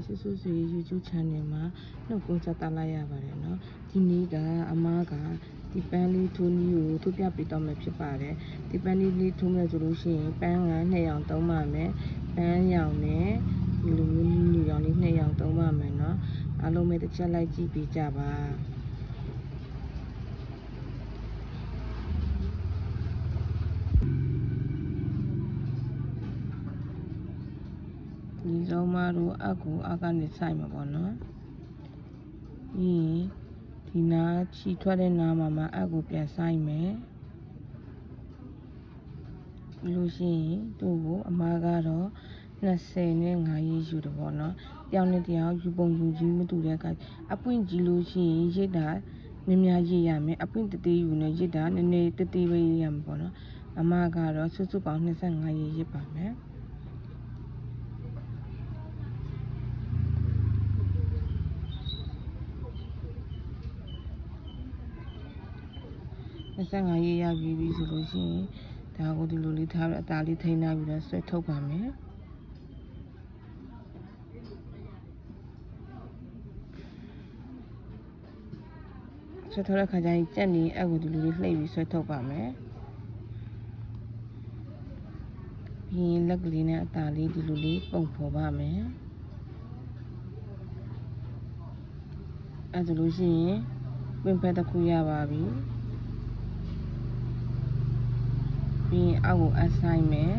ဆွဆွဆွေ YouTube channel မှာနှုတ်ခွန်းဆက်သလိုက်ရပါတယ်နော်ဒီနေ့ကအမားကဒီပန်းလေးထိုးနည်းကိုထုတ်ပြပေးတော့မယ်ဖြစ်ပါတယ်ဒီပန်းလေးထိုးမယ်ဆိုလို့ရှိရင်ပန်းက2ရောင်သုံးပါမယ်ပန်းရောင်နဲ့ဒီလိုမျိုးနူရောင်လေး2ရောင်သုံးပါမယ်နော်အားလုံးပဲတစ်ချက်လိုက်ကြည့်ပေးကြပါဒီဆုံးမတို့အကူအကနေဆိုင်မှာပေါ့နော်ပြီးဒီနားချီထွက်တဲ့နားမှာအကူပြန်ဆိုင်မယ်လို့ရှိရင်သူ့ကိုအမားကတော့20နဲ့5ရေးယူတယ်ပေါ့နော်တယောက်နဲ့တယောက်ယူပုံယူကြီးမတူတဲ့အခါအပွင့်ကြီးလို့ရှိရင်ရစ်တာများများရေးရမယ်အပွင့်တသေးယူနဲ့ရစ်တာနည်းနည်းတသေးပဲရေးရမှာပေါ့နော်အမားကတော့စုစုပေါင်း25ရေးရစ်ပါမယ်25ရေးရပြီဆိုလို့ရှိရင်ဒါကိုဒီလိုလေးထားပြီးအသားလေးထိန်းထားပြီးတော့ဆွဲထုတ်ပါမယ်ဆွဲထုတ်တဲ့ခါကျရင်ကြက်နေအကူဒီလိုလေးလှိပ်ပြီးဆွဲထုတ်ပါမယ်ပြီးရင်လက်ကလေးနဲ့အသားလေးဒီလိုလေးပုံဖော်ပါမယ်အဲဆိုလို့ရှိရင်ပင်ဖက်တစ်ခုရပါပြီပြီးရင်အောက်ကိုအဆိုင်မယ်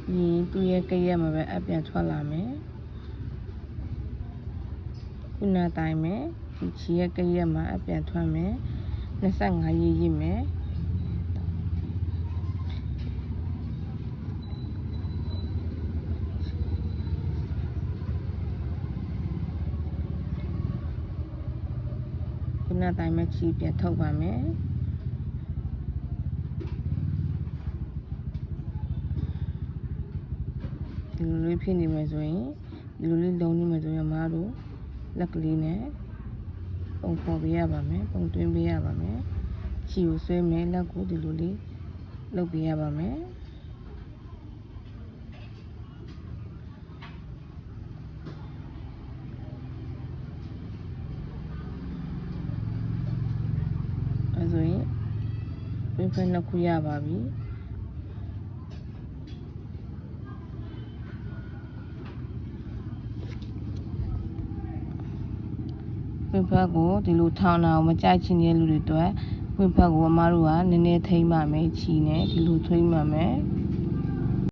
ပြီးရင်သူ့ရဲ့ကြက်ရက်မှာပဲအပြန်ထွက်လာမယ်ခုနတိုင်းမယ်ဒီချီရဲ့ကြက်ရက်မှာအပြန်ထွက်မယ်25ရေးရစ်မယ်ခုနတိုင်းမှာချီပြန်ထုတ်ပါမယ်ဒီလိုလေးဖြစ်နေမယ်ဆိုရင်ဒီလိုလေးလုံးနေမယ်ဆိုရင်အမားတို့လက်ကလေးနဲ့ပုံဖော်ပေးရပါမယ်ပုံသွင်းပေးရပါမယ်ချီကိုဆွဲမယ်လက်ကိုဒီလိုလေးလုပ်ပေးရပါမယ်အဲဆိုရင်ပင်ဖက်နှစ်ခုရပါပြီပင်ဖက်ကိုဒီလိုထောင်းတာကိုမကြိုက်ချင်တဲ့လူတွေအတွက်ပင်ဖက်ကိုအမားတို့ကနည်းနည်းထိမ့်ပါမယ်ချီနဲ့ဒီလိုထိမ့်ပါမယ်